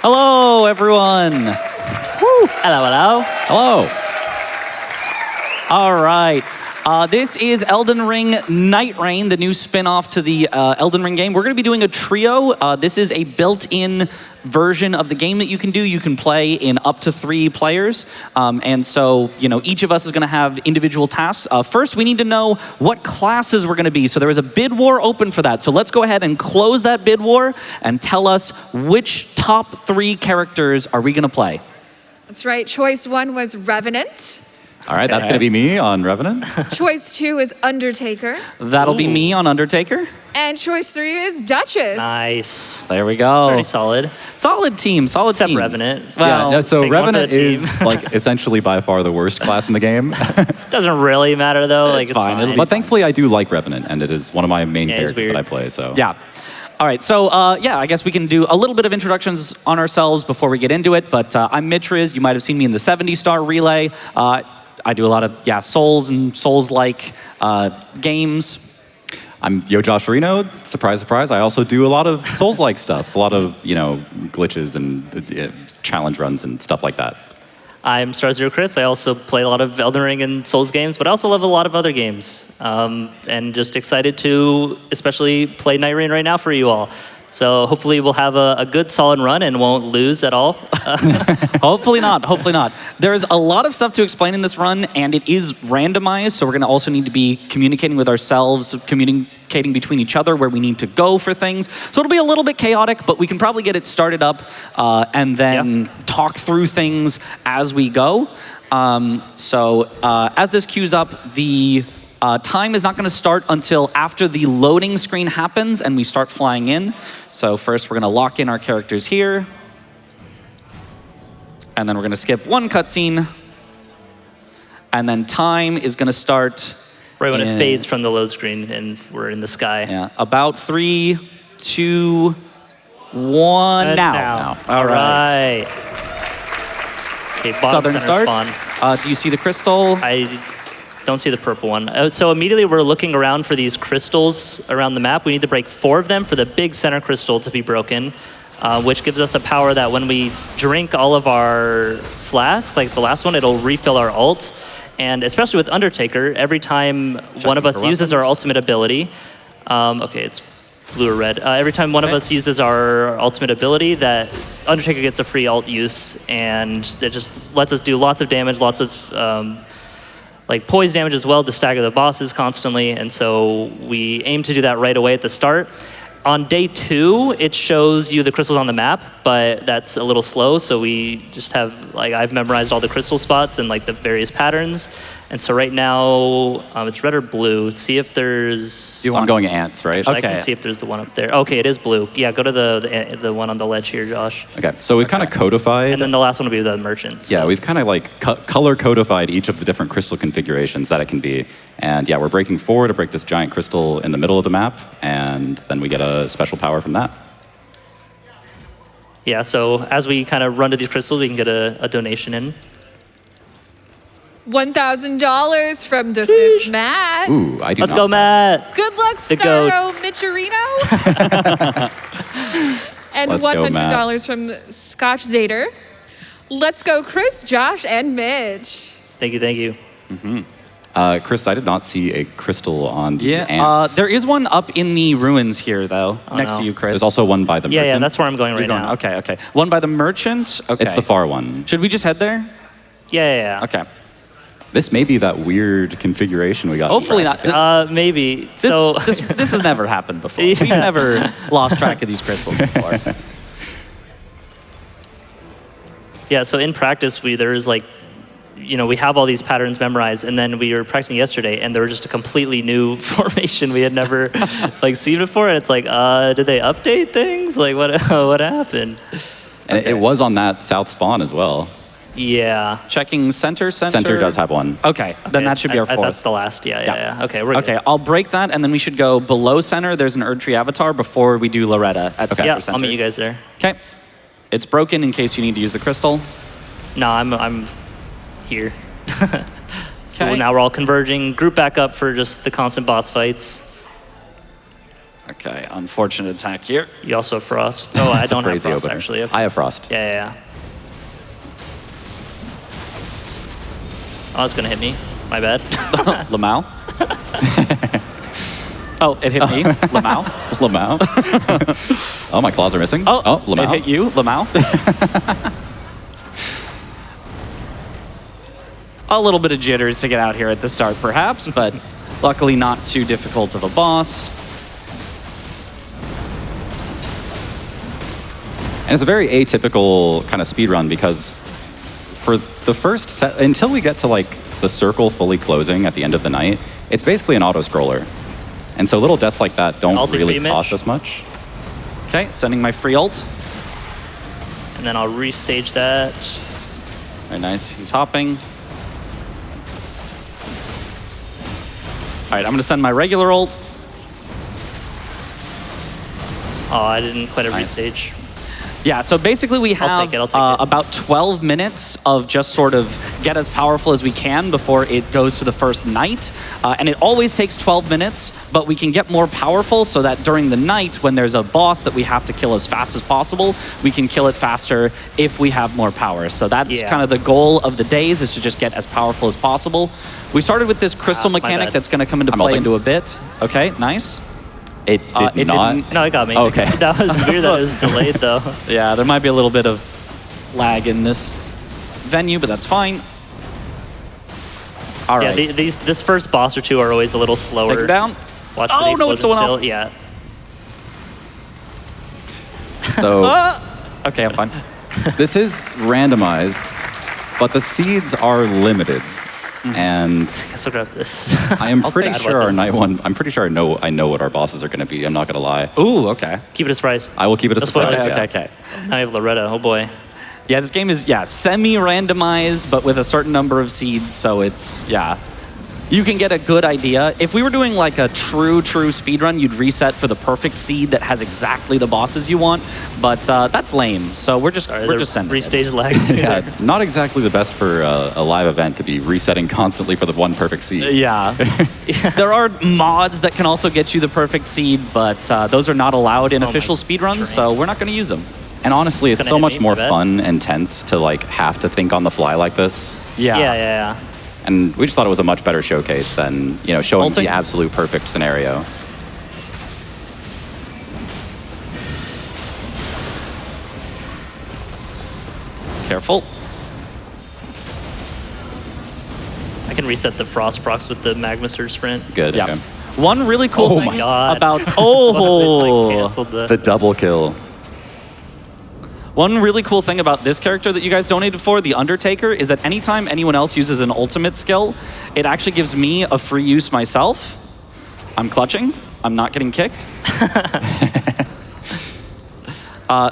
Hello, everyone. Woo. Hello, hello. Hello. All right. This is Elden Ring Nightreign, the new spin-off to the Elden Ring game. We're going to be doing a trio. This is a built-in version of the game that you can do. You can play in up to 3 players. And so, you know, each of us is going to have individual tasks. First, we need to know what classes we're going to be. So there is a bid war open for that. So let's go ahead and close that bid war and tell us which top 3 characters are we going to play. That's right. Choice 1 was Revenant. All right, that's going to be me on Revenant. Choice 2 is Undertaker. That'll be me on Undertaker. And choice 3 is Duchess. Nice. There we go. Very solid. Solid team, solid Except team. Revenant. Well, yeah, so take one for Revenant the is team. like essentially by far the worst class in the game. Doesn't really matter though. Like It's fine. It'll be But thankfully I do like Revenant, and it is one of my main Yeah, he's characters that weird. I play, so. Yeah. All right, so yeah, I guess we can do a little bit of introductions on ourselves before we get into it, but I'm Mitchriz. You might have seen me in the 70-star relay. I do a lot of, Souls and Souls-like games. I'm YoJosherino, surprise, surprise. I also do a lot of Souls-like stuff, a lot of, you know, glitches and challenge runs and stuff like that. I'm star0chris. I also play a lot of Elden Ring and Souls games, but I also love a lot of other games. And just excited to especially play Nightreign right now for you all. So hopefully we'll have a good solid run and won't lose at all. Hopefully not, hopefully not. There's a lot of stuff to explain in this run, and it is randomized, so we're gonna also need to be communicating with ourselves, communicating between each other where we need to go for things. So it'll be a little bit chaotic, but we can probably get it started up and then talk through things as we go. As this queues up, the time is not going to start until after the loading screen happens and we start flying in. So first we're going to lock in our characters here. And then we're going to skip one cutscene. And then time is going to start Right when it fades from the load screen and we're in the sky. Yeah, about 3, 2, 1, now. All right. Okay, bottom Southern center start. spawn. Do you see the crystal? I don't see the purple one. So immediately we're looking around for these crystals around the map. We need to break 4 of them for the big center crystal to be broken, which gives us a power that when we drink all of our flasks, like the last one, it'll refill our ult. And especially with Undertaker, every time one of us uses our ultimate ability, okay, it's blue or red. Every time one of us uses our ultimate ability, that Undertaker gets a free ult use, and it just lets us do lots of damage, lots of like poise damage as well to stagger the bosses constantly, and so we aim to do that right away at the start. On day 2, it shows you the crystals on the map, but that's a little slow, so we just have, like, I've memorized all the crystal spots and like the various patterns, and so right now it's red or blue. See if there's... I'm going ants, right? I can see if there's the one up there. Okay, it is blue. Yeah, go to the one on the ledge here, Josh. Okay, so we've kind of codified. And then the last one will be the merchant. So. Yeah, we've kind of like color codified each of the different crystal configurations that it can be. And yeah, we're breaking 4 to break this giant crystal in the middle of the map, and then we get a special power from that. Yeah, so as we kind of run to these crystals, we can get a donation in. $1,000 from the fifth Matt. Ooh, I do Let's not. go, Matt. Good luck, The goat. Mitchriz. And Let's go, $100 from Scotch Zader. Let's go, Chris, Josh, and Mitch. Thank you, thank you. Chris, I did not see a crystal on the Yeah, ants. there is one up in the ruins here, though, next to you, Chris. There's also one by the merchant. Yeah, that's where I'm going right now. Okay, okay. One by the merchant? Okay. It's the far one. Should we just head there? Yeah. Okay. This may be that weird configuration we got. in Hopefully not. practice. Maybe. This has never happened before. Yeah. We've never lost track of these crystals before. Yeah, so in practice, there's like, you know, we have all these patterns memorized, and then we were practicing yesterday, and they were just a completely new formation we had never like seen before, and it's like, did they update things? Like, what happened? And it was on that south spawn as well. Yeah. Checking center. Center does have one. Okay, then that should be our 4th. That's the last, yeah. Okay, we're good. Okay, I'll break that, and then we should go below center. There's an Erdtree avatar before we do Loretta at center. Yeah, I'll meet you guys there. Okay. It's broken in case you need to use the crystal. No, I'm here. So Okay. now we're all converging. Group back up for just the constant boss fights. Okay, unfortunate attack here. You also have Frost. Oh, I It's a don't have crazy Frost, opener. actually. I have Frost. Yeah. Oh, it's going to hit me. My bad. Lamau. Oh, it hit me. Lamau. Lamau. Oh, my claws are missing. Oh, Lamau. It hit you. Lamau. A little bit of jitters to get out here at the start, perhaps, but luckily not too difficult of a boss. And it's a very atypical kind of speed run because for the first set, until we get to like the circle fully closing at the end of the night, it's basically an auto scroller. And so little deaths like that don't Ulti really for you, cost Mitch. us much. Okay, sending my free ult. And then I'll restage that. Very nice. He's hopping. All right, I'm going to send my regular ult. Oh, I didn't quite have Nice. restage. Yeah, so basically we have take it, I'll take it. about 12 minutes of just sort of get as powerful as we can before it goes to the first night. And it always takes 12 minutes, but we can get more powerful so that during the night, when there's a boss that we have to kill as fast as possible, we can kill it faster if we have more power. So that's Yeah. kind of the goal of the days, is to just get as powerful as possible. We started with this crystal my mechanic bad. that's going to come into I'm play ulting. into a bit. Okay, nice. It did it not. didn't- No, it got me. Okay. That was weird that it was delayed, though. Yeah, there might be a little bit of lag in this venue, but that's fine. All Yeah, right. this first boss or two are always a little slower. Take her down. Watch Oh, for the no, it's explosion someone still. Yeah. So Okay, I'm fine. this is randomized, but the seeds are limited. And I guess I'll grab this. I am I'll pretty take sure our weapons. night one, I'm pretty sure I know what our bosses are going to be. I'm not going to lie. Ooh, okay. Keep it a surprise. I will keep it a That's what surprise. I- Okay, yeah. okay, okay. Now we have Loretta. Oh, boy. Yeah, this game is, semi-randomized, but with a certain number of seeds, so it's, you can get a good idea. If we were doing like a true speedrun, you'd reset for the perfect seed that has exactly the bosses you want, but that's lame, so we're just sending it. restage lag. Yeah, not exactly the best for a live event to be resetting constantly for the one perfect seed. Yeah. There are mods that can also get you the perfect seed, but those are not allowed in Oh my official speedruns, drain. so we're not going to use them. And honestly, it's gonna so hit much me, more my bad. fun and tense to like have to think on the fly like this. Yeah. And we just thought it was a much better showcase than, showing Ulting? the absolute perfect scenario. Careful. I can reset the Frost procs with the Magma Surge Sprint. Good. Yeah. Okay. One really cool Oh thing my God. about Like, canceled The double kill. one really cool thing about this character that you guys donated for, the Undertaker, is that anytime anyone else uses an ultimate skill, it actually gives me a free use myself. I'm clutching. I'm not getting kicked.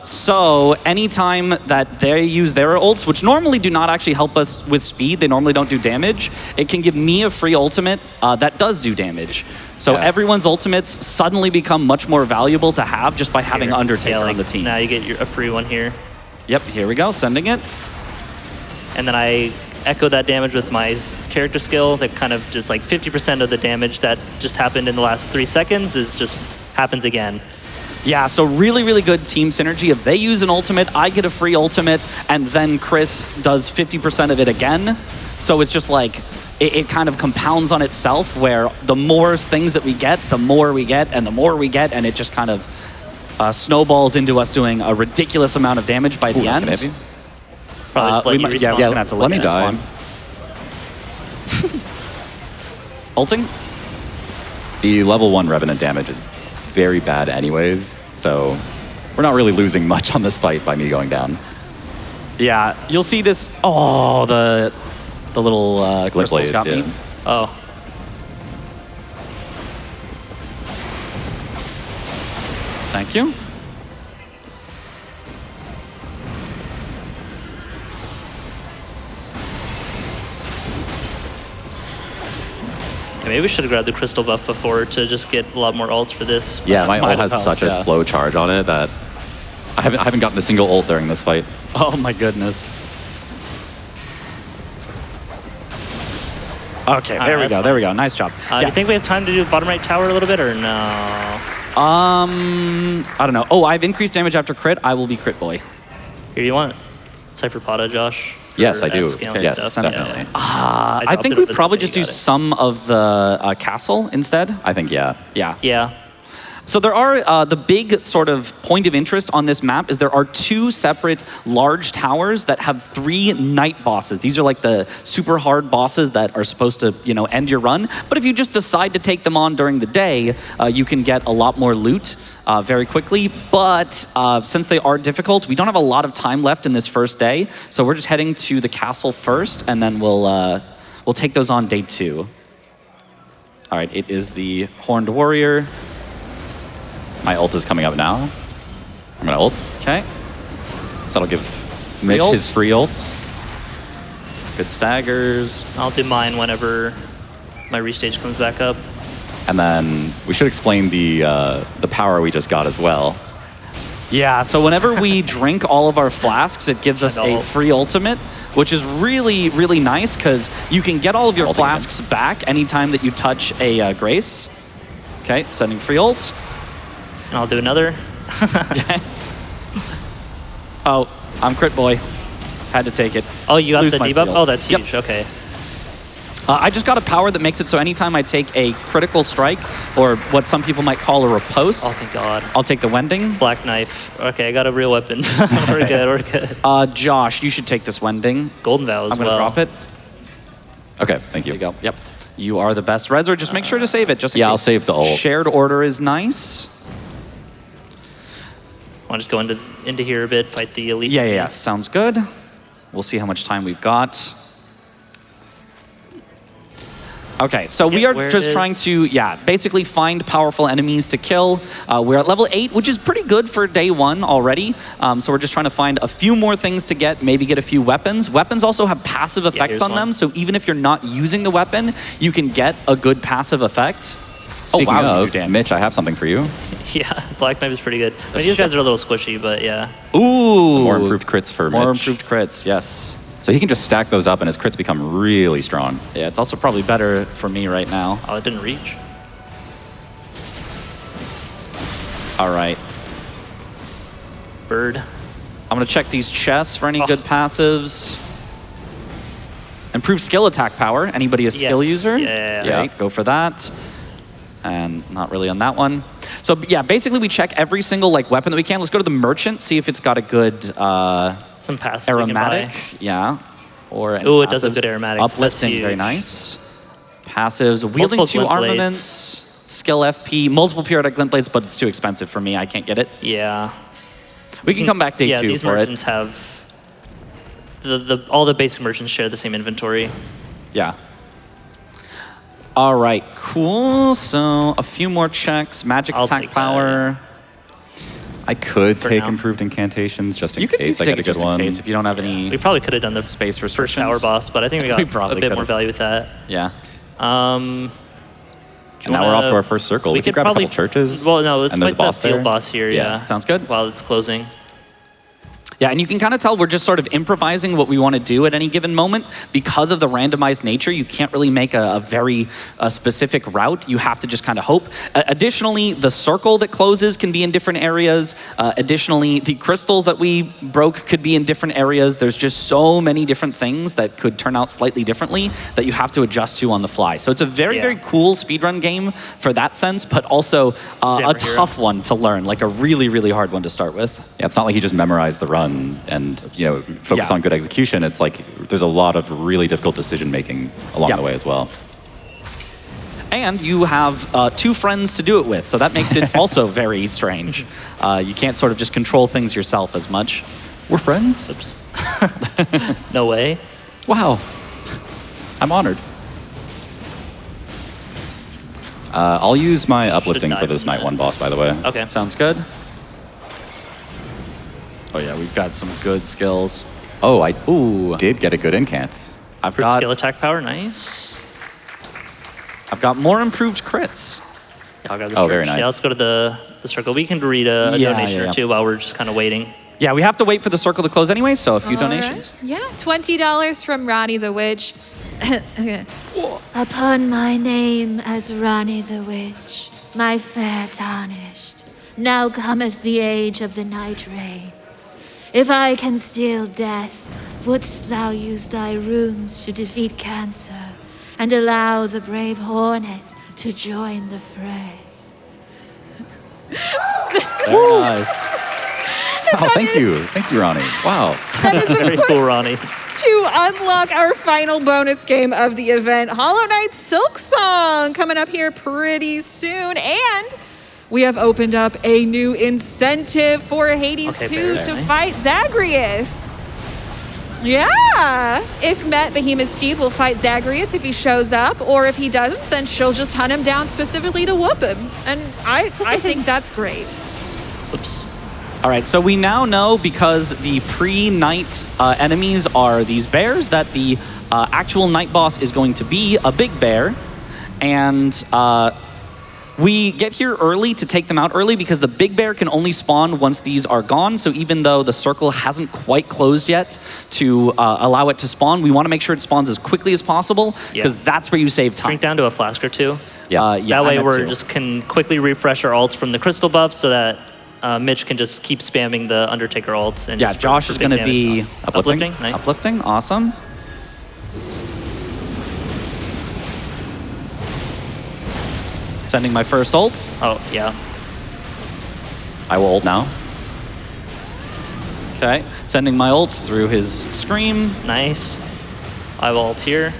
So anytime that they use their ults, which normally do not actually help us with speed, they normally don't do damage, it can give me a free ultimate that does do damage. So Yeah. everyone's ultimates suddenly become much more valuable to have just by having Here. Undertaker Yeah, like, on the team. Now you get a free one here. Yep, here we go, sending it. And then I echo that damage with my character skill that kind of just like 50% of the damage that just happened in the last 3 seconds is just happens again. Yeah, so really good team synergy. If they use an ultimate, I get a free ultimate, and then Chris does 50% of it again. So it's just like, it kind of compounds on itself, where the more things that we get, the more we get, and the more we get, and it just kind of snowballs into us doing a ridiculous amount of damage by the Ooh, that's end. gonna hit me. Probably just let we you might- respawn. yeah, we're gonna have to let me you die. spawn. Ulting? The level 1 Revenant damage is very bad anyways, so we're not really losing much on this fight by me going down. Yeah, you'll see this. Oh, the little crystals blade, got me. yeah. Oh, Thank you. yeah, maybe we should have grabbed the crystal buff before to just get a lot more ults for this. Yeah, my might ult have has helped, such a yeah. slow charge on it that I haven't gotten a single ult during this fight. Oh my goodness. Okay, All there right, we go. that's There we go. Nice job. Do you think we have time to do bottom right tower a little bit, or no? I don't know. Oh, I have increased damage after crit. I will be crit boy. Here, you want Cypher Potta, Josh? Yes, I do. S-scale and Yes, stuff? definitely. I think we probably just do some of the castle instead. I think, yeah. Yeah. Yeah. So there are, the big sort of point of interest on this map is there are 2 separate large towers that have 3 night bosses. These are like the super hard bosses that are supposed to, you know, end your run. But if you just decide to take them on during the day, you can get a lot more loot very quickly. But since they are difficult, we don't have a lot of time left in this first day. So we're just heading to the castle first, and then we'll take those on day 2. All right, it is the Horned Warrior. My ult is coming up now. I'm gonna ult. Okay. So that'll give Mitch ult. his free ult. Good staggers. I'll do mine whenever my restage comes back up. And then we should explain the power we just got as well. Yeah, so whenever we drink all of our flasks, it gives us a ult. free ultimate, which is really, really nice because you can get all of your Ulting flasks back anytime that you touch a Grace. Okay, sending free ult. And I'll do another. Oh, I'm crit boy. Had to take it. Oh, you got Lose the my debuff? field. Oh, that's Yep. huge. Okay. I just got a power that makes it so anytime I take a critical strike, or what some people might call a riposte, Oh, thank God. I'll take the wending. Black knife. Okay, I got a real weapon. We're good, we're good. Josh, you should take this wending. Golden Vow as I'm going to well. drop it. Okay, thank you. There you go. Yep. You are the best. Rezer, just make sure to save it. Just in Yeah, I'll case. save the ult. Shared order is nice. I'll just go into here a bit, fight the elite. Yeah. enemies. Sounds good. We'll see how much time we've got. Okay, so we Get where are it just is. trying to, basically find powerful enemies to kill. We're at level 8, which is pretty good for day 1 already. So we're just trying to find a few more things to get, maybe get a few weapons. Weapons also have passive effects here's on one. them, so even if you're not using the weapon, you can get a good passive effect. Speaking you of, do damage. Mitch, I have something for you. Yeah, Black Knife is pretty good. I mean, these guys are a little squishy, but yeah. Ooh! More improved crits for More Mitch. improved crits, yes. So he can just stack those up and his crits become really strong. Yeah, it's also probably better for me right now. Oh, it didn't reach. All right. Bird. I'm gonna check these chests for any good passives. Improved skill attack power. Anybody a skill Yes, user? yeah. Right, go for that. And not really on that one. So yeah, basically we check every single like weapon that we can. Let's go to the merchant, see if it's got a good Some passive we can buy. aromatic. Yeah. Or Ooh, it does have passives. good aromatics. That's Uplifting, very huge. nice. Passives, wielding Multiple 2 glint blades. armaments, skill FP, multiple periodic glint blades, but it's too expensive for me. I can't get it. Yeah. We can come back day 2 these for it. merchants have all the basic merchants share the same inventory. Yeah. All right, cool. So a few more checks. Magic I'll attack take that. power. I could For take now. improved incantations just in You could case I take get a it just good one. in case if you don't have any. We probably could have done the Space first restrictions. tower boss, but I think we got We probably a bit more could've. value with that. Yeah. Do you And now we're off to wanna- our first circle. We could could grab a probably couple churches. Well, no, let's and there's fight a boss that field there. boss here. Yeah. Yeah, Sounds good. While it's closing. Yeah, and you can kind of tell we're just sort of improvising what we want to do at any given moment. Because of the randomized nature, you can't really make a very specific route. You have to just kind of hope. Additionally, the circle that closes can be in different areas. Additionally, the crystals that we broke could be in different areas. There's just so many different things that could turn out slightly differently that you have to adjust to on the fly. So it's a very, very cool speedrun game for that sense, but also a Zero hero. tough one to learn, like a really, really hard one to start with. Yeah, it's not like you just memorize the run and focus Yeah. on good execution. It's like there's a lot of really difficult decision making along Yeah. the way as well. And you have 2 friends to do it with, so that makes it also very strange. You can't sort of just control things yourself as much. We're friends? Oops. No way. Wow. I'm honored. I'll use my uplifting die for this from night that. 1 boss, by the way. Okay. Sounds good. Oh yeah, we've got some good skills. Oh, I did get a good incant. I've Improved skill got attack power, nice. more improved crits. I'll grab the Oh, very church. nice. Yeah, let's go to the circle. We can read a Yeah, donation yeah. or two while we're just kind of waiting. Yeah, we have to wait for the circle to close anyway, so a few All donations. right. Yeah, $20 from Ronnie the Witch. Upon my name as Ronnie the Witch, My fair tarnished, now cometh the age of the Nightreign. If I can steal death, wouldst thou use thy runes to defeat cancer and allow the brave hornet to join the fray? Very nice. Oh, thank you. Thank you, Ronnie. Wow. That is, of Very course, cool, Ronnie. to unlock our final bonus game of the event, Hollow Knight Silk Song, coming up here pretty soon. And we have opened up a new incentive for Hades Okay, 2 very to nice. fight Zagreus. Yeah. If met, Behemoth Steed will fight Zagreus if he shows up, or if he doesn't, then she'll just hunt him down specifically to whoop him. And I think that's great. Oops. All right, so we now know, because the pre-night enemies are these bears, that the actual night boss is going to be a big bear. And we get here early to take them out early because the big bear can only spawn once these are gone. So even though the circle hasn't quite closed yet to allow it to spawn, we want to make sure it spawns as quickly as possible, because that's where you save time. Drink down to a flask or two. Yeah, That way I meant we to. just can quickly refresh our ults from the crystal buff so that Mitch can just keep spamming the Undertaker ults. And Yeah, just Josh is big going to damage. be Uplifting. Nice. Uplifting, awesome. Sending my first ult. Oh, yeah. I will ult now. Okay, sending my ult through his scream. Nice. I will ult here.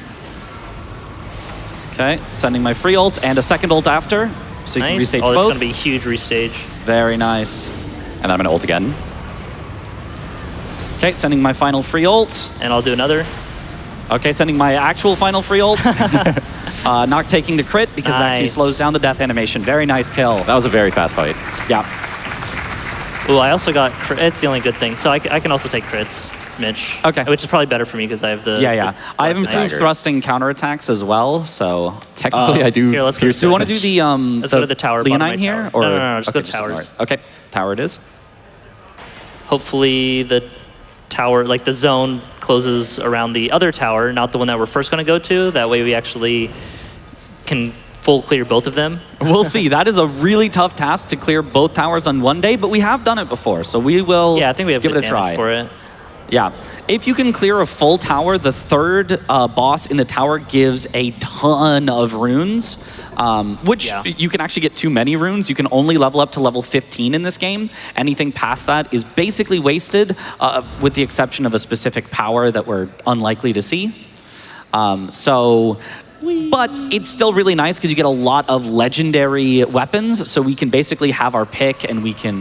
Okay, sending my free ult and a second ult after. So you can Nice. restage Oh, it's both. going to be a huge restage. Very nice. And then I'm going to ult again. Okay, sending my final free ult. And I'll do another. Okay, sending my actual final free ult. Not taking the crit because it actually Nice. slows down the death animation. Very nice kill. That was a very fast fight. Yeah. Ooh, I also got crit. It's the only good thing. So I can also take crits, Mitch. Okay. Which is probably better for me because I have the... Yeah. the I have Black improved Knight. thrusting counterattacks as well, so... Technically, I do. Here, let's go pierce to- Do you want to do damage. the Let's go to the tower, bottom Leonine right here? tower. Or No, just go to ignore towers. it. Okay, tower it is. Hopefully the tower, like the zone, closes around the other tower, not the one that we're first going to go to. That way we actually can full clear both of them. We'll see. That is a really tough task to clear both towers on one day, but we have done it before, so we will Yeah, I think we have give good it a damage try. for it. Yeah. If you can clear a full tower, the third boss in the tower gives a ton of runes, which Yeah. you can actually get too many runes. You can only level up to level 15 in this game. Anything past that is basically wasted, with the exception of a specific power that we're unlikely to see. But it's still really nice because you get a lot of legendary weapons, so we can basically have our pick and we can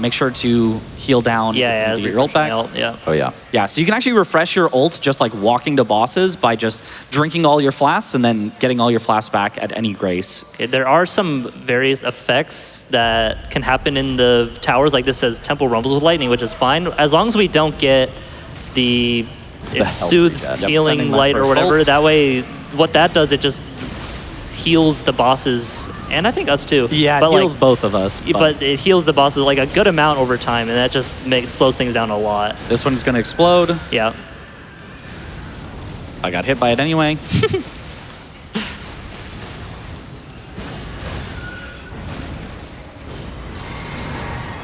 make sure to heal down. Yeah, to get your ult back. yeah. Oh, yeah. Yeah, so you can actually refresh your ult just like walking to bosses by just drinking all your flasks and then getting all your flasks back at any grace. Okay, there are some various effects that can happen in the towers. Like this says Temple rumbles with lightning, which is fine. As long as we don't get it hell soothes is that? Yep, healing sending my light or first whatever. ult. That way, what that does, it just heals the bosses, and I think us too. Yeah, it but heals like, both of us. But it heals the bosses like a good amount over time, and that just slows things down a lot. This one's gonna explode. Yeah. I got hit by it anyway.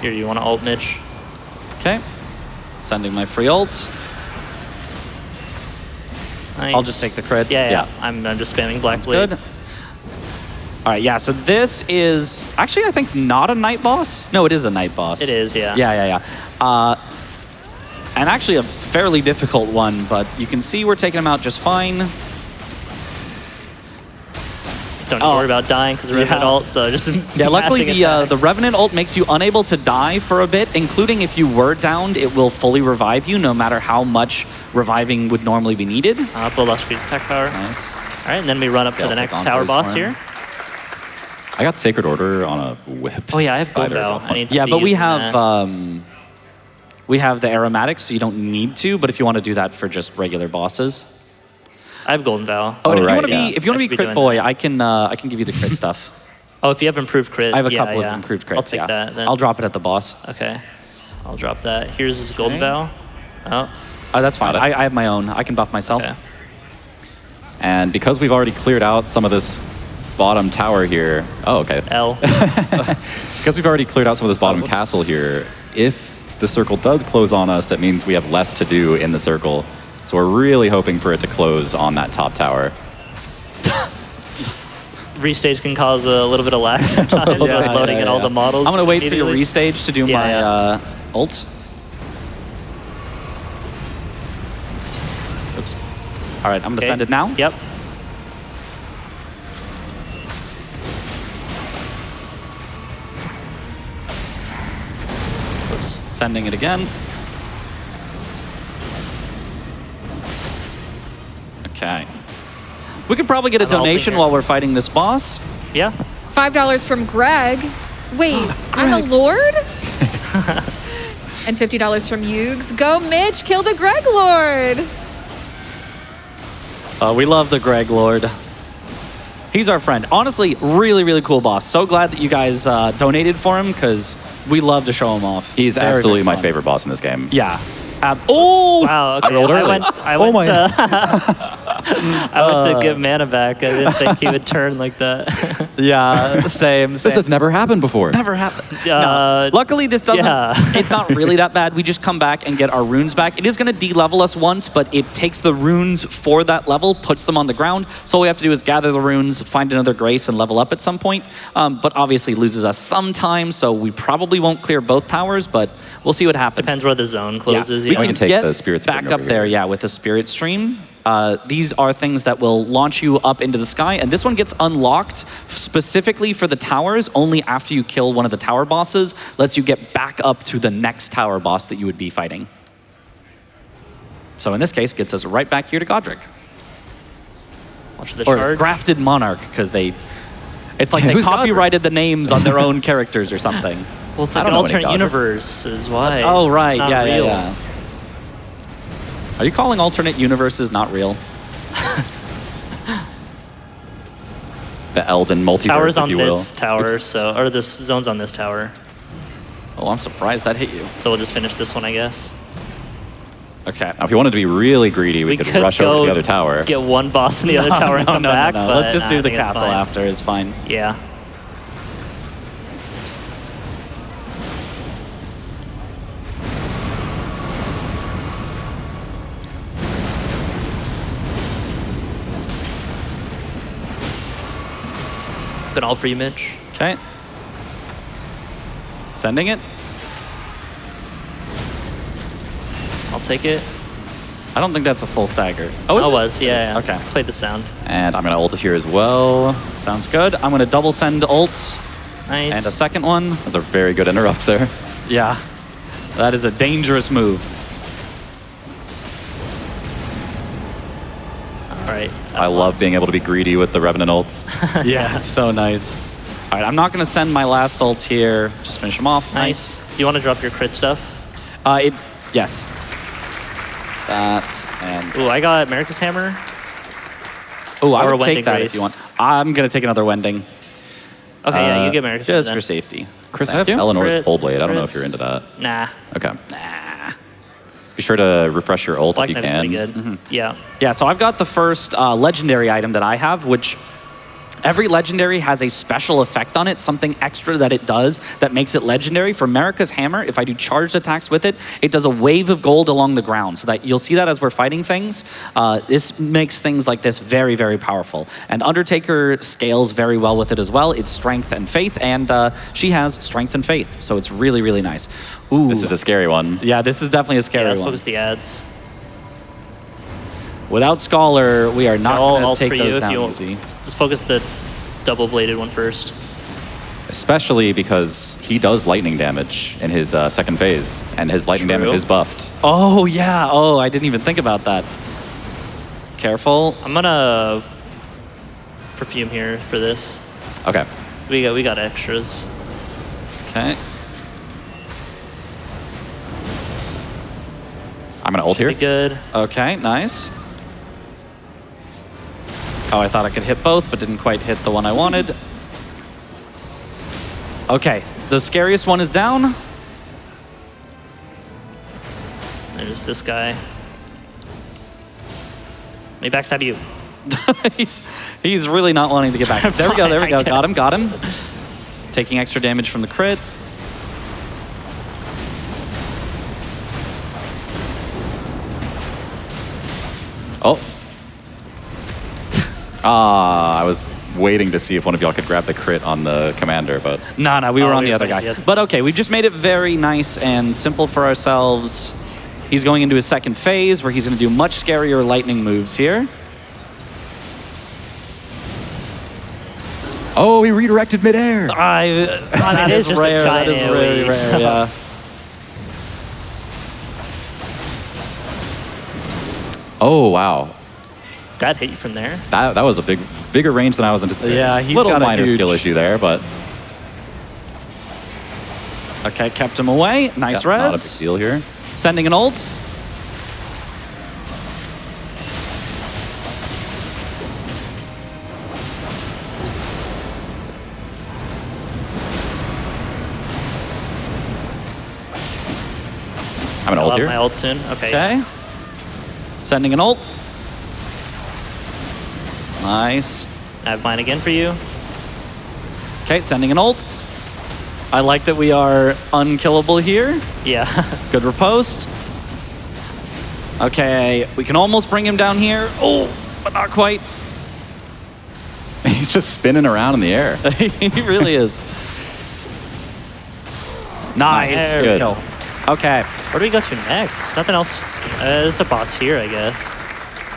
Here, you want to ult, Mitch? Okay, sending my free ult. Nice. I'll just take the crit. Yeah. Yeah. I'm just spamming Black That's Blade. good. All right, yeah, so this is actually, I think, not a night boss. No, it is a night boss. It is, yeah. Yeah. And actually a fairly difficult one, but you can see we're taking him out just fine. Don't need to worry about dying because we're Yeah. at ult, so just Yeah, luckily mashing attack. the Revenant ult makes you unable to die for a bit, including if you were downed, it will fully revive you, no matter how much reviving would normally be needed. Below Illustrious attack power. Nice. All right, and then we run up to I'll the take next on tower first boss one. here. I got Sacred Order on a whip. Oh yeah, I have Gold Either Bow. of them. I need to Yeah, be but we using have that. we have the aromatics, so you don't need to. But if you want to do that for just regular bosses, I have Golden Vow. oh, and if right, you want to yeah. be if you want I to be should be crit doing boy, that. I can give you the crit stuff. Oh, if you have improved crit, I have a yeah, couple yeah. of improved crits. I'll take yeah. that. Then. I'll drop it at the boss. Okay, I'll drop that. Here's Golden Okay. Vow. Oh, Oh, that's fine. Got it. I have my own. I can buff myself. okay. And because we've already cleared out some of this bottom tower here. Oh, okay. L. Because we've already cleared out some of this bottom castle here. If the circle does close on us, that means we have less to do in the circle. So we're really hoping for it to close on that top tower. Restage can cause a little bit of lag sometimes with loading in all the models. I'm going to wait for your immediately. restage to do my ult. Oops. All right, I'm going to send it now. Yep. Oops. Sending it again. Okay. We could probably get a I'm ulting donation here. while we're fighting this boss. Yeah. $5 from Greg. Wait, I'm a lord? And $50 from Yugs. Go Mitch, kill the Greg Lord. We love the Greg Lord. He's our friend. Honestly, really, really cool boss. So glad that you guys donated for him because we love to show him off. He's Very, absolutely very my fun. favorite boss in this game. Yeah. Oh! Wow. Okay. rolled I early. went to give mana back. I didn't think he would turn like that. Yeah, same. This has never happened before. never happened. Uh, No. Luckily, this doesn't. yeah. It's not really that bad. We just come back and get our runes back. It is going to de-level us once, but it takes the runes for that level, puts them on the ground. So all we have to do is gather the runes, find another grace, and level up at some point. But obviously loses us some time, so we probably won't clear both towers, but we'll see what happens. Depends where the zone closes. We Yeah. can can take get the spirit stream back up over there, here. yeah, with the spirit stream. These are things that will launch you up into the sky, and this one gets unlocked specifically for the towers only after you kill one of the tower bosses, lets you get back up to the next tower boss that you would be fighting. So in this case, gets us right back here to Godric. Watch the Or charge. Grafted Monarch, because it's like they Who's Godric? copyrighted the names on their own characters or something. Well, it's I like an don't know any alternate Godric. universe is why. Oh, right, It's not yeah, real. yeah. Are you calling alternate universes not real? The Elden multiverse, Tower's if on you will. this tower, or this zone's on this tower. Oh, I'm surprised that hit you. So we'll just finish this one, I guess. Okay. Now, if you wanted to be really greedy, we could rush over to the other tower. Get one boss in the other tower and come back. No. But Let's just do I the think it's castle fine. after. It's fine. Yeah. Been all for you, Mitch. Okay. Sending it. I'll take it. I don't think that's a full stagger. Oh, is it it? was. Yeah. Okay. Played the sound. And I'm going to ult it here as well. Sounds good. I'm going to double send ults Nice. and a second one. That's a very good interrupt there. Yeah. That is a dangerous move. All right. I love being able to be greedy with the Revenant ult. Yeah, it's so nice. All right, I'm not going to send my last ult here. Just finish him off. Nice. Do you want to drop your crit stuff? Yes. That and... Ooh, I got America's Hammer. Oh, I or would a take Wending that Grace. if you want. I'm going to take another Wending. Okay, yeah, you get America's Hammer Just then. for safety. Chris, I Thank have you. Eleanor's Crits, Pole Blade. I don't know if crits. you're into that. Nah. Okay. Be sure to refresh your ult Black if you Knife's can. pretty good. Yeah. Yeah, so I've got the first legendary item that I have, which every legendary has a special effect on it, something extra that it does that makes it legendary. For Marika's Hammer, if I do charged attacks with it, it does a wave of gold along the ground, so that you'll see that as we're fighting things. This makes things like this very, very powerful. And Undertaker scales very well with it as well. It's strength and faith, and she has strength and faith, so it's really, really nice. Ooh. This is a scary one. Yeah, this is definitely a Yeah, scary let's one. focus the ads. Without Scholar, we are not I'll going ult to take for you those if down you easy. Just focus the double-bladed one first. Especially because he does lightning damage in his second phase, and his lightning True. damage is buffed. Oh, yeah. Oh, I didn't even think about that. Careful. I'm gonna perfume here for this. Okay. We got extras. Okay. I'm going to ult here. Pretty good. Okay, nice. Oh, I thought I could hit both, but didn't quite hit the one I wanted. Okay, the scariest one is down. There's this guy. Let me backstab you. he's really not wanting to get back. There we go, there we go. Fine, I Got him. Taking extra damage from the crit. Oh. I was waiting to see if one of y'all could grab the crit on the commander, but... No, we were on we the were other guy. fighting the other. But okay, we've just made it very nice and simple for ourselves. He's going into his second phase where he's going to do much scarier lightning moves here. Oh, he redirected midair. That it is is just a rare. That giant is really AoE, rare, so- yeah. Oh, wow. That hit you from there. That was a bigger range than I was anticipating. Yeah, he's little got a minor huge- skill issue there, but Okay, kept him away. Nice yeah, not a res. big deal here. Sending an ult. I'm an I'll ult have here. my ult soon. Okay. Okay. Sending an ult. Nice. I have mine again for you. Okay, sending an ult. I like that we are unkillable here. Yeah. Good riposte. Okay, we can almost bring him down here. Oh, but not quite. He's just spinning around in the air. He really is. Nice. There we Good. go. Okay. Where do we go to next? Nothing else. There's a boss here, I guess.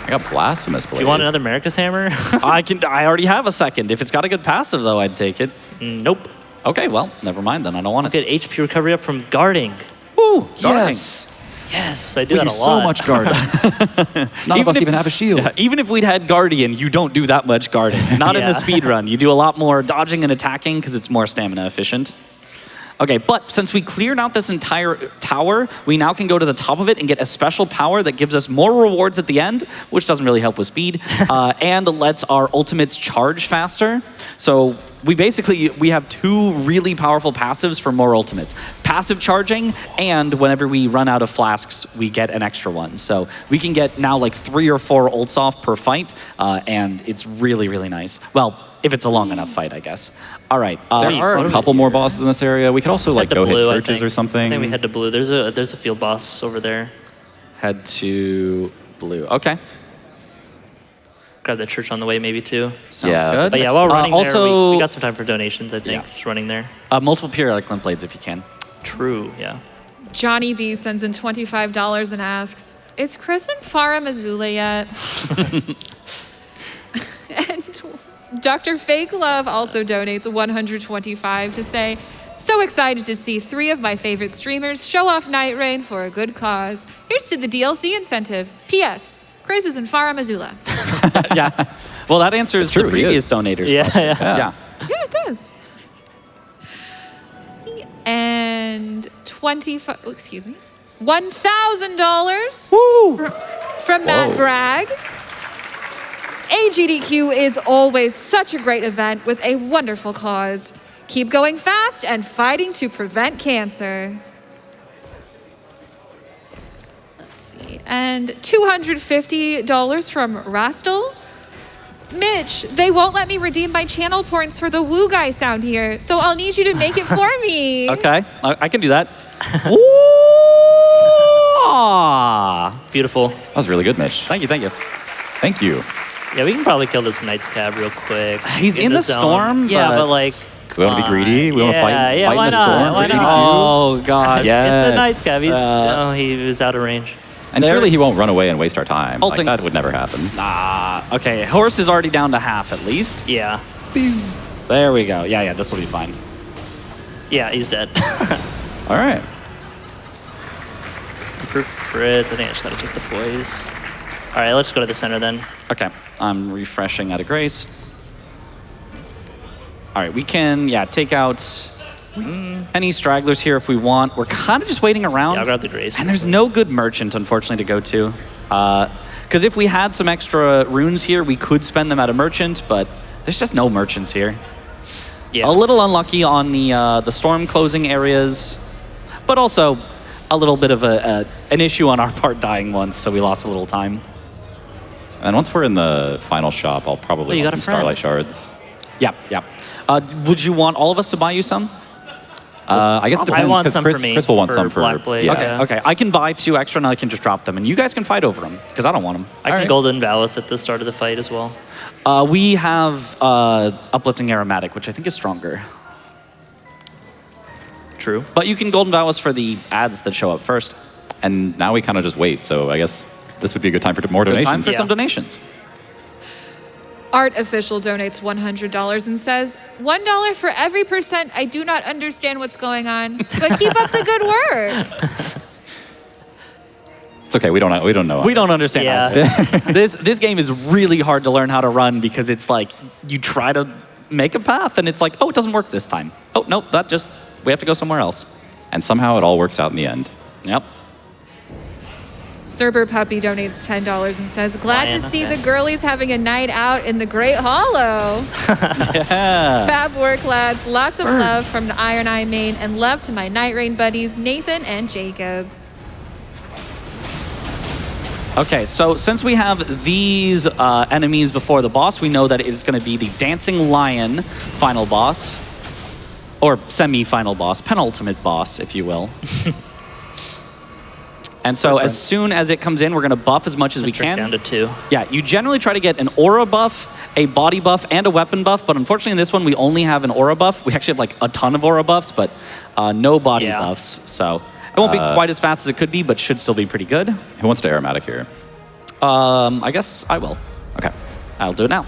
I got blasphemous blade. You want another America's Hammer? I already have a second. If it's got a good passive, though, I'd take it. Nope. Okay, well, never mind then. I don't want Look it. at HP recovery up from guarding. Woo, Yes. Yes, I do We that do a so lot. much guard. None of us even have a shield. Yeah, even if we'd had Guardian, you don't do that much guarding. Not in the Yeah. speed run. You do a lot more dodging and attacking because it's more stamina efficient. Okay, but since we cleared out this entire tower, we now can go to the top of it and get a special power that gives us more rewards at the end, which doesn't really help with speed, and lets our ultimates charge faster. So we have two really powerful passives for more ultimates. Passive charging, and whenever we run out of flasks, we get an extra one. So we can get now like 3 or 4 ults off per fight, and it's really, really nice. Well, if it's a long enough fight, I guess. All right. There are a couple more bosses in this area. We could also like Head to go blue, hit I churches think. or something. I think we head to blue. There's a field boss over there. Head to blue. Okay. Grab the church on the way maybe too. Sounds Yeah. good. But yeah, while running also, there, we got some time for donations, I think, Yeah. just running there. multiple periodic glint blades if you can. True, yeah. Johnny B sends in $25 and asks, "Is Chris in Farah, Missoula yet?" And Dr. Fake Love also donates $125 to say, "So excited to see 3 of my favorite streamers show off Nightreign for a good cause. Here's to the DLC incentive. P.S. Chris is in Farah, Missoula." Yeah. Well, that answers true, the he previous is. donators. Yeah, question. yeah. Yeah. Yeah, it does. Let's see. And $1,000 from Matt Whoa. Bragg. AGDQ is always such a great event with a wonderful cause. Keep going fast and fighting to prevent cancer. Let's see. And $250 from Rastel. Mitch, they won't let me redeem my channel points for the woo guy sound here, so I'll need you to make it for me. Okay. I can do that. Ooh! Beautiful. That was really good, Mitch. Thank you. Thank you. Thank you. Yeah, we can probably kill this Knight's Cab real quick. He's in the zone. storm, Yeah, but- but like... We want to be greedy. We want to fight, Yeah, fight why in the not? storm. Why Greedy not? to Oh God. Yes. It's a Knight's Cab. He was out of range. you. And There- surely he won't run away and waste our time. Like, Ulting. that would never happen. Okay. Horse is already down to half at least. Yeah. There we go. Yeah. This will be fine. Yeah, he's dead. All right. Improved crits. I think I just gotta take the poise. All right, let's go to the center then. Okay. I'm refreshing out of grace. All right. We can take out any stragglers here if we want. We're kind of just waiting around. Yeah, I'll grab the grace. And there's no good merchant, unfortunately, to go to. Because if we had some extra runes here, we could spend them at a merchant, but there's just no merchants here. Yeah. A little unlucky on the storm closing areas, but also a little bit of an issue on our part dying once, so we lost a little time. And once we're in the final shop, I'll probably you want got a some friend. Starlight Shards. Yeah, yeah. Would you want all of us to buy you some? I guess it depends, want 'cause some Chris, for me, Chris will want for some for... Black Blade, yeah. yeah. Okay, I can buy 2 extra and I can just drop them. And you guys can fight over them, because I don't want them. I can Golden Vowels at the start of the fight as well. We have Uplifting Aromatic, which I think is stronger. True. But you can Golden Vowels for the ads that show up first. And now we kind of just wait, so I guess this would be a good time for more Good donations. time for Yeah. some donations. Art Official donates $100 and says, $1 for every percent I do not understand what's going on, but keep up the good work. It's okay, we don't know. We don't understand. Yeah. either. This game is really hard to learn how to run because it's like you try to make a path and it's like, oh, it doesn't work this time. Oh, nope, we have to go somewhere else. And somehow it all works out in the end. Yep. Cerber Puppy donates $10 and says, glad Lion, to see okay. the girlies having a night out in the Great Hollow. Yeah. Fab work, lads. Lots of love from the Iron Eye main and love to my Nightreign buddies, Nathan and Jacob. Okay, so since we have these enemies before the boss, we know that it is going to be the Dancing Lion final boss, or semi-final boss, penultimate boss, if you will. And so as soon as it comes in, we're going to buff as much as we Trick can. down to 2. Yeah, you generally try to get an aura buff, a body buff, and a weapon buff, but unfortunately in this one we only have an aura buff. We actually have like a ton of aura buffs, but no body Yeah. buffs. So it won't be quite as fast as it could be, but should still be pretty good. Who wants to aromatic here? I guess I will. Okay. I'll do it now.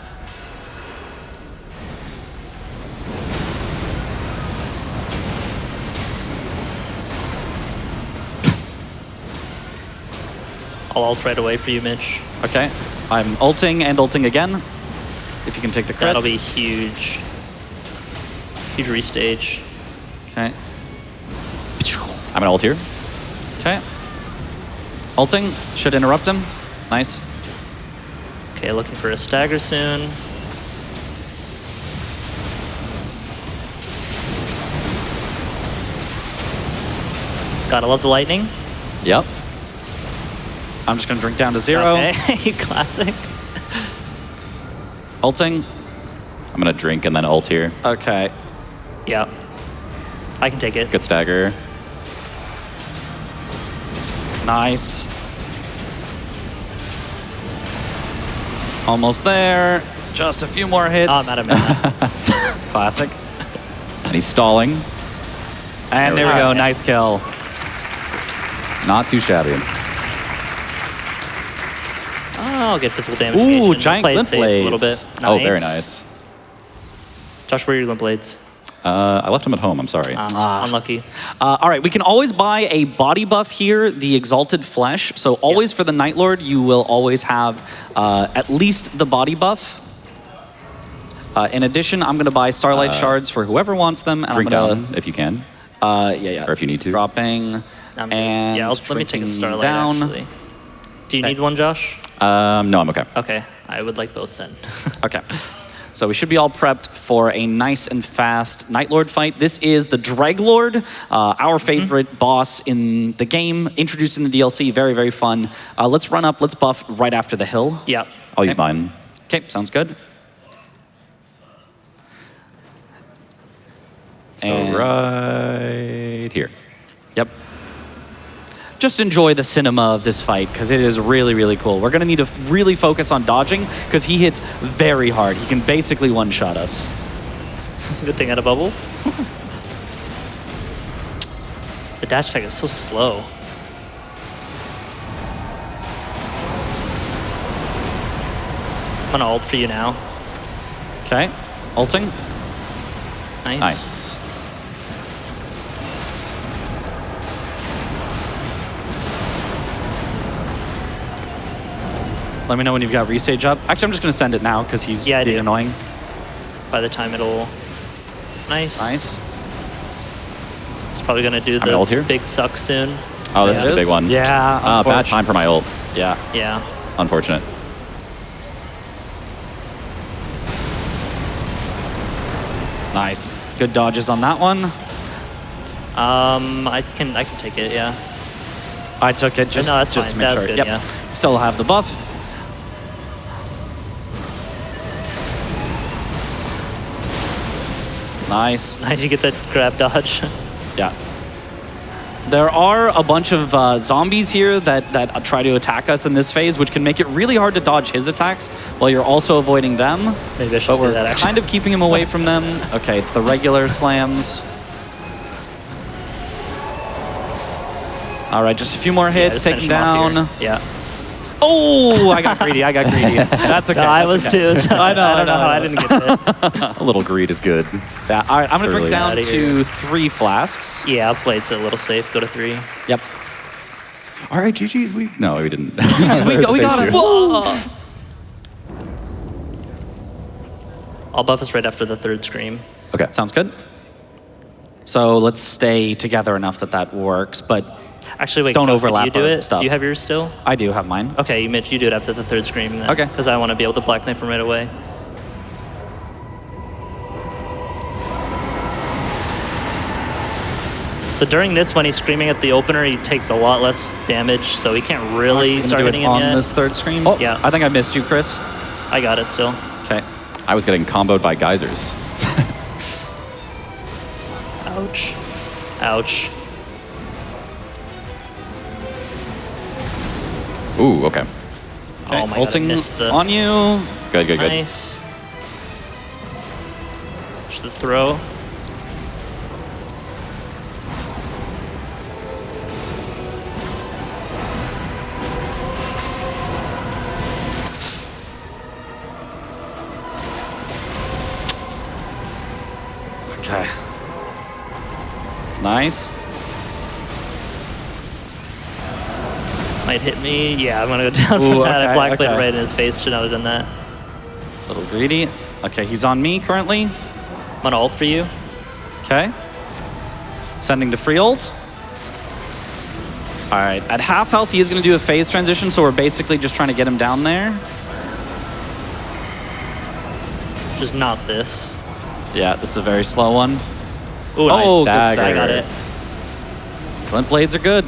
I'll ult right away for you, Mitch. Okay, I'm ulting and ulting again. If you can take the crit. That'll be huge. Huge restage. Okay. I'm gonna ult here. Okay. Ulting should interrupt him. Nice. Okay, looking for a stagger soon. Gotta love the lightning. Yep. I'm just gonna drink down to 0. Okay, classic. Ulting. I'm gonna drink and then ult here. Okay. Yeah. I can take it. Good stagger. Nice. Almost there. Just a few more hits. Oh, I'm out of mana. Classic. And he's stalling. And there we go. Nice kill. Not too shabby. Oh, I'll get physical damage. Ooh, negation. giant Play it limp safe a little bit. blades. Nice. Oh, very nice. Josh, where are your limp blades? I left him at home, I'm sorry. Unlucky. All right, we can always buy a body buff here, the Exalted Flesh. So always for the Night Lord, you will always have at least the body buff. In addition, I'm going to buy Starlight Shards for whoever wants them. And Drink I'm gonna, down if you can. yeah. Or if you need to. Dropping and Yeah, let me take a drinking Starlight, down. actually. Do you need one, Josh? No, I'm okay. Okay, I would like both then. Okay. So we should be all prepped for a nice and fast Night Lord fight. This is the Dreglord, our favorite boss in the game, introduced in the DLC. Very, very fun. Let's run up, let's buff right after the hill. Yeah. I'll use mine. Okay, sounds good. So And- right here. Yep. Just enjoy the cinema of this fight, because it is really, really cool. We're going to need to really focus on dodging, because he hits very hard. He can basically one-shot us. Good thing I had a bubble. The dash tag is so slow. I'm gonna ult for you now. Okay, ulting. Nice. Nice. Let me know when you've got restage up. Actually, I'm just going to send it now, because he's Yeah, I being do. annoying. By the time it'll... Nice. Nice. It's probably gonna do I'm gonna ult here. the big suck soon. Oh, this Yeah. is the big one. Yeah. Bad unfortunate. time for my ult. Yeah. Yeah. Unfortunate. Nice. Good dodges on that one. I can take it, yeah. I took it just, No, that's just fine. to make That's sure. good, Yep. yeah. Still have the buff. Nice. How'd you get that grab dodge? Yeah. There are a bunch of zombies here that try to attack us in this phase, which can make it really hard to dodge his attacks while you're also avoiding them. Maybe I should But do we're that, actually. kind of keeping him away from them. Okay, it's the regular slams. All right, just a few more hits, just take him finish off down. here. Yeah. Oh, I got greedy. That's okay. No, I that's was okay. too. So I know, I don't know how I I didn't get it. A little greed is good. Yeah, all right, I'm gonna drink Early. down Outta to 3 flasks. Yeah, I'll play it a little safe. Go to 3. Yep. All right, GG's. No, we didn't. we got it. I'll buff us right after the 3rd scream. Okay. Sounds good. So let's stay together enough that works, but Actually, wait. Don't Coach, overlap Do you do our it? stuff. Do you have yours still? I do have mine. Okay, Mitch, you do it after the 3rd scream then. Okay. Because I want to be able to Black Knife him right away. So during this, when he's screaming at the opener, he takes a lot less damage, so he can't really Gonna start do hitting it him on yet. this 3rd screen. Oh. Yeah. I think I missed you, Chris. I got it still. Okay. I was getting comboed by geysers. Ouch. Ouch. Ooh, okay. Oh my god, I Ulting missed the... on you. Good, good, good. Nice. Just the throw. Okay. Nice. Might hit me. Yeah, I'm gonna go down Ooh, for that. okay, I black okay. right in his face. Should not have done that. A little greedy. Okay, he's on me currently. I'm gonna ult for you. Okay. Sending the free ult. All right, at half health, he is going to do a phase transition, so we're basically just trying to get him down there. Just not this. Yeah, this is a very slow one. Ooh, nice. Oh, good Dagger. I got it. Glint blades are good.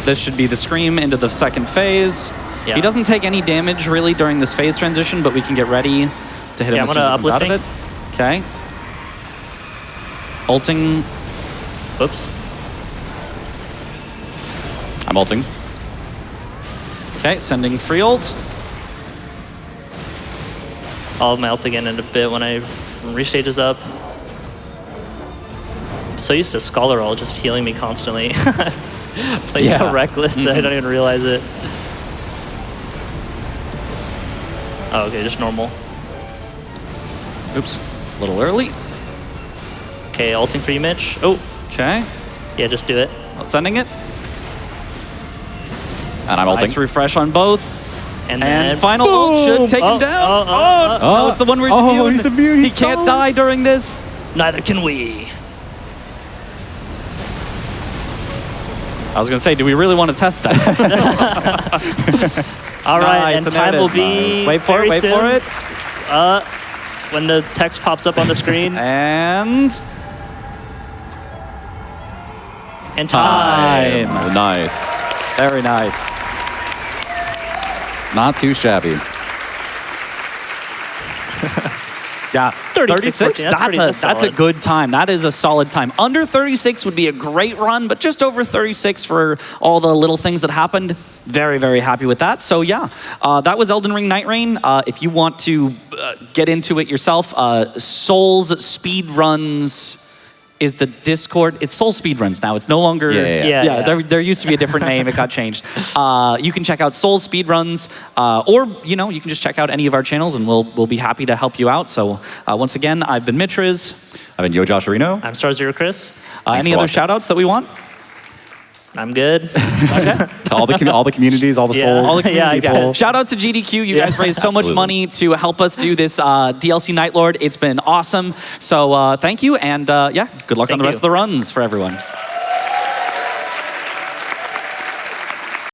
This should be the scream into the 2nd phase. Yeah. He doesn't take any damage really during this phase transition, but we can get ready to hit him Yeah, as I'm soon as he gonna comes out of it. uplifting. Okay. Ulting. Oops. I'm ulting. Okay, sending free ult. I'll melt again in a bit when restages up. I'm so used to Scholar Roll just healing me constantly. Play so Yeah. reckless that I don't even realize it. Oh, okay, just normal. Oops, a little early. Okay, ulting for you, Mitch. Oh, Okay, yeah, just do it. sending it. And I'm ulting. Nice refresh on both. And And then final ult should boom! take him down. No, it's the one where he's Oh, immune. he's immune, He he's can't solid. die during this. Neither can we. I was gonna say, do we really want to test that? All right, Nice, and and there time it will is. be Wait for it, very wait soon. for it. When the text pops up on the screen. And time. time. Nice. Very nice. Not too shabby. Yeah, 36, 14, That's a solid. good time. That is a solid time. Under 36 would be a great run, but just over 36 for all the little things that happened. Very, very happy with that. So yeah, that was Elden Ring Nightreign. If you want to get into it yourself, Souls Speedruns is the Discord. It's Soul Speedruns now. It's no longer. Yeah. There used to be a different name. It got changed. You can check out Soul Speedruns, or you can just check out any of our channels, and we'll be happy to help you out. So once again, I've been Mitchriz. I've been YoJosherino. I'm star0chris. Any for other watching. shout outs that we want? I'm good. all the communities, all the Yeah. souls. All the Yeah, I community got it. Shout outs to GDQ. You guys raised so much Absolutely. money to help us do this DLC Night Lord. It's been awesome. So thank you, and good luck on Thank the rest you. of the runs for everyone.